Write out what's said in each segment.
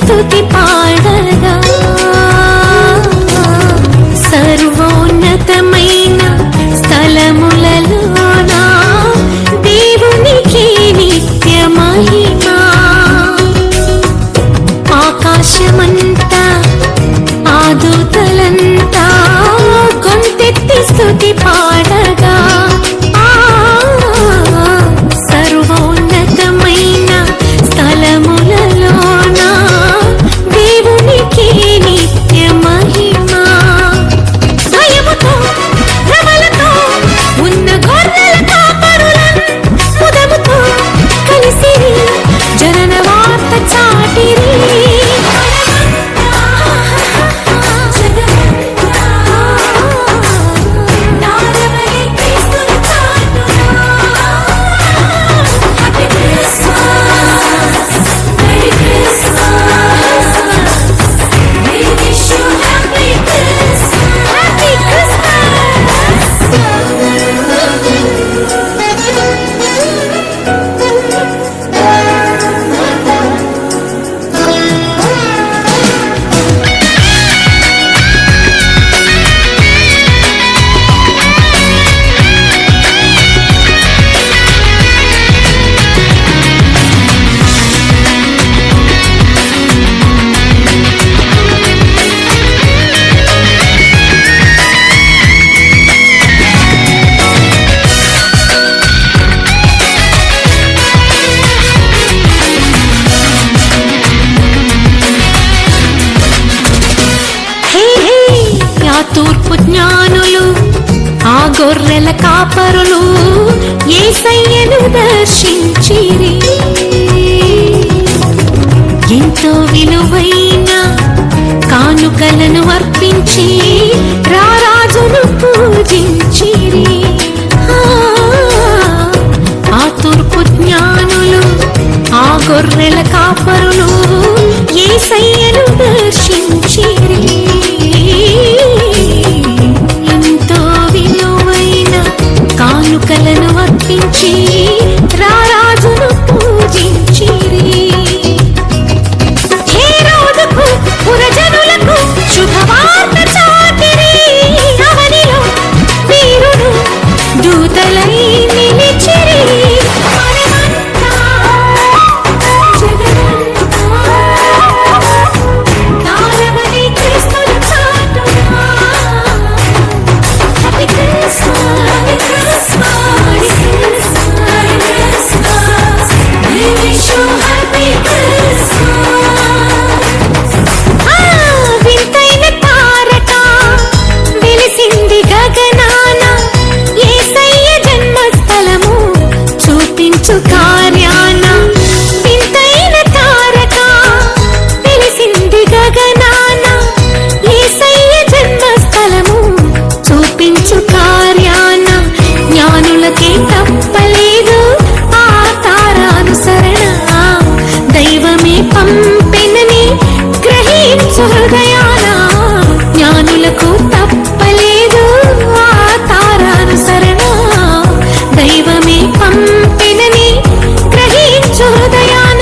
స్తుతి పాడగా సర్వోన్నతమైన స్థలములలోన దేవునికి నిత్య మహిమా. ఆకాశమంతా ఆ దూతలంతా గొంతెత్తి స్తుతి పాడగా సర్వోన్నతమైన స్థలములలోన దేవునికి నిత్య మహిమా. భయముతో భ్రమలతో ఉన్న గొర్రెల కాపరులను ముదముతో కలిసి జనన వార్త చాటిరి. తూర్పు జ్ఞానులు ఆ గొర్రెల కాపరులు యేసయ్యను దర్శించిరి. ఎంతో విలువైన కానుకలను అర్పించి రారాజును పూజించిరి. ఆ తూర్పు జ్ఞానులు ఆ గొర్రెల కాపరులు యేసయ్యను దర్శించిరి. ఎంతో విలువైన కానుకలను అర్పించి రారాజును పూజించిరి. హేరోదుకు పురజనులకు శుభవార్త చాటిరి. అవనిలో వీరుడు దూతలై నిలిచిరి. తప్పలేదు ఆ తారానుసరణ. దైవమే పంపినని గ్రహించు హృదయాన. జ్ఞానులకు తప్పలేదు ఆ తారానుసరణ. దైవమే పంపినని గ్రహించు హృదయాన.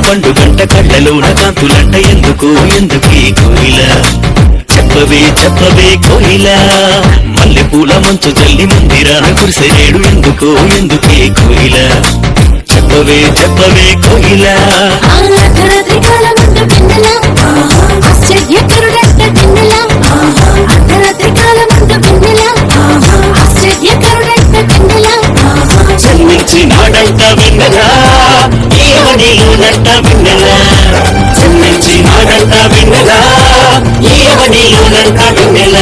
పండు గంట కళ్ళలోన కాంతులంట ఎందుకు ఎందుకీ కోయిల చెప్పవే చెప్పవే కోయిల మల్లె పూల మంచు జల్లి మందిరాన కురిసేడు ఎందుకు ఎందుకే కోయిల చెప్పవే చెప్పవే కోయిల అర్ధరాత్రి కాలమందు వెన్నెల ఆశ్చర్యకరుడంట వెన్నెల అర్ధరాత్రి కాలమందు వెన్నెల ఆశ్చర్యకరుడంట వెన్నెల జన్మించినాడంట వెన్నెల ఏమనిలోనంట వెన్నెల జన్మించినాడంట వెన్నెల ఏమనిలోనంట వెన్నెల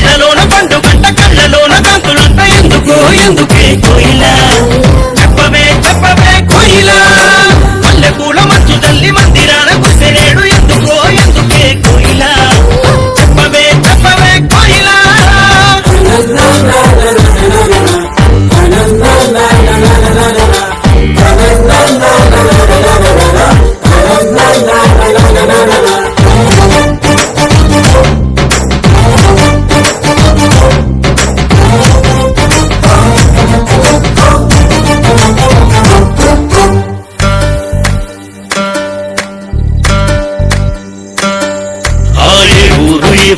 కళ్ళలోన పండు గంట కళ్ళలోన కాంతులంట ఎందుకు ఎందుకే కోయిల చెప్పవే చెప్పవే కోయిల మల్లె పూల మంచు తల్లి మందిరాన కురిసేడు ఎందుకో ఎందుకే కోయిల చెప్పవే చెప్పవే కోయిల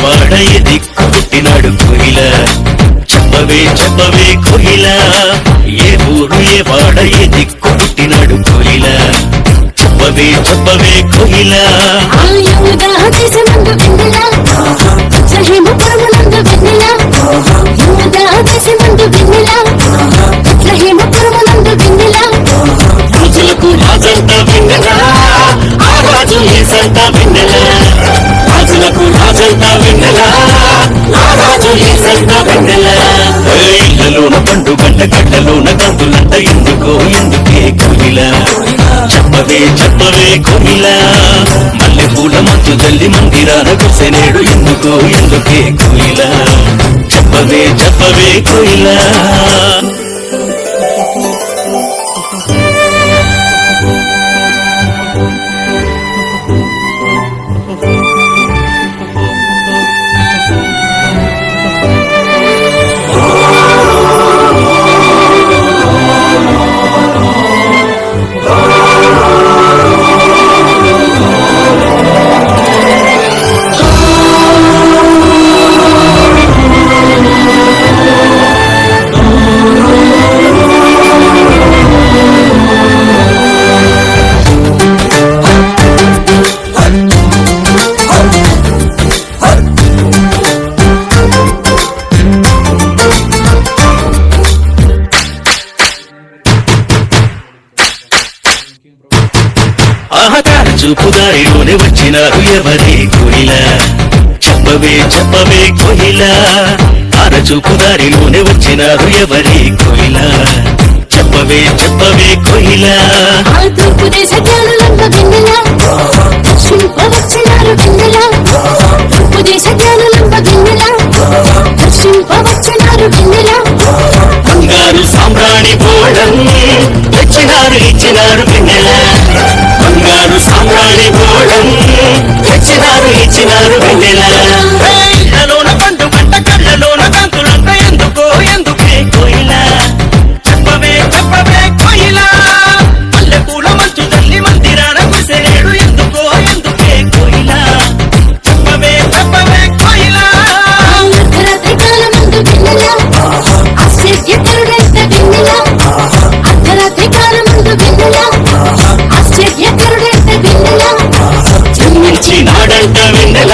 వాడయ్య దిక్కు పుట్టినాడు కోయిల చెప్పవే చెప్పవే కోయిల ఏ ఊరు ఏ వాడయ్య దిక్కు పుట్టినాడు కోయిల చెప్పవే చెప్పవే కోయిల దేశమందు వెన్నెల హేమపురమునందు వెన్నెల దేశమందు వెన్నెల హేమపురమునందు వెన్నెల రాజులకు రాజంట వెన్నెల ఆ రాజు ఏసంట వెన్నెల రాజులకు రాజంట వెన్నెల ఆ రాజు ఏసంట వెన్నెల ఇళ్లలోన పండు గంట గడ్డలోన కాంతులంట ఎందుకో ఎందుకే కోయిల చెప్పవే చెప్పవే కోయిల మల్లె పూల మంచు జల్లి మందిరాన కురిసేడు ఎందుకో ఎందుకే కోయిల చెప్పవే చెప్పవే కోయిల ఆహతార చూపుదారిలోనే వచ్చినారు ఎవరే కోయిల చెప్పవే చెప్పవే కోయిల ఆర చూపుదారిలోనే వచ్చినారు ఎవరే కోయిల చెప్పవే చెప్పవే కోయిల తూర్పు దేశ జ్ఞానులంబ వెన్నెల దక్షింప వచ్చినారు వెన్నెల తూర్పు దేశ జ్ఞానులంబ వెన్నెల దక్షింప వచ్చినారు వెన్నెల బంగారు సామ్రాణి బోళం తెచ్చినారు ఇచ్చినారు వెన్నెల బంగారు సామ్రాణి బోళం తెచ్చినారు ఇచ్చినారు వెన్నెల కళ్ళలోన పండు గంట కళ్ళలోన కాంతులంట ఎందుకో ఎందుకే కోయిల చెప్పవే చెప్పవే కోయిల మల్లె పూల మంచు తల్లి మందిరాన కురిసేడు ఎందుకో ఎందుకే కోయిల చెప్పవే చెప్పవే కోయిల అర్ధరాత్రి కాలమందు వెన్నెల ఆశ్చర్యకరుడంట వెన్నెల అర్ధరాత్రి కాలమందు వెన్నెల ఆశ్చర్యకరుడంట వెన్నెల జన్మించినాడంట వెన్నెల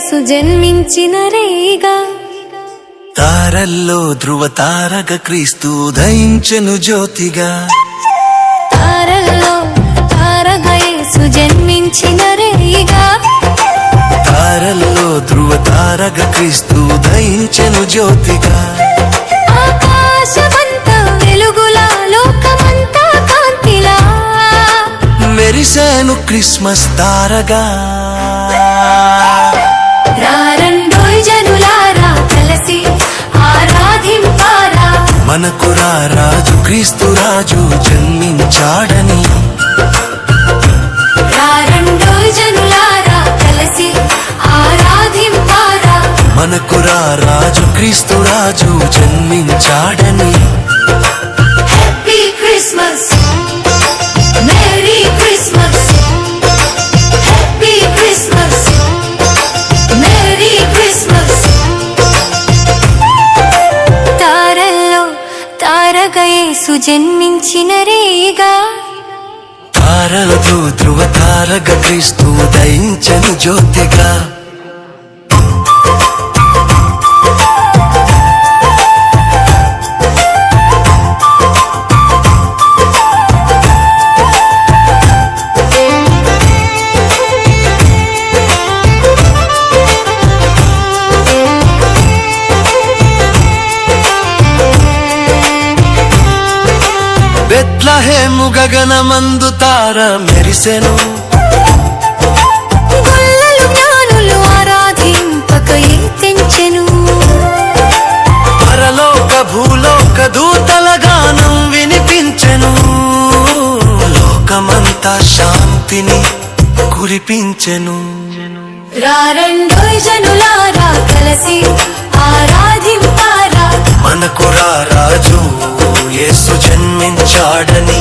యేసు జన్మించిన రేగా. తారల్లో ధ్రువ తారక క్రీస్తు ఉదయించెను జ్యోతిగా. తారల్లో తారగా యేసు జన్మించిన రేగా. తారల్లో ధ్రువ తారక క్రీస్తు ఉదయించెను జ్యోతిగా. ఆకాశమంతా వెలుగులా లోకమంతా కాంతిలా మెరిసేను క్రిస్మస్ తారగా. రారండోయ్ జనులారా కలిసి ఆరాధింపారా. మనకు రాజు క్రీస్తు రాజు జన్మించాడని. రారండోయ్ జనులారా కలిసి ఆరాధింపారా. మనకు రాజు క్రీస్తు రాజు జన్మించాడని. Happy Christmas, merry Christmas, happy Christmas, merry Christmas. తారల్లో తారగా యేసు జన్మించిన రేగా. తారలతో ధ్రువ తారక క్రీస్తు ఉదయించెను జ్యోతిగా. బెత్లహేము గగనమందు తార మెరిసెను. గొల్లలు జ్ఞానులు ఆరాధింపకై తెంచెను. పరలోక భూలోక దూతల గానం వినిపించెను. లోకమంతా శాంతిని కురిపించెను. రారండోయ్ జనులారా కలిసి ఆరాధింపారా. మనకు రాజు యేసు జన్మించాడని.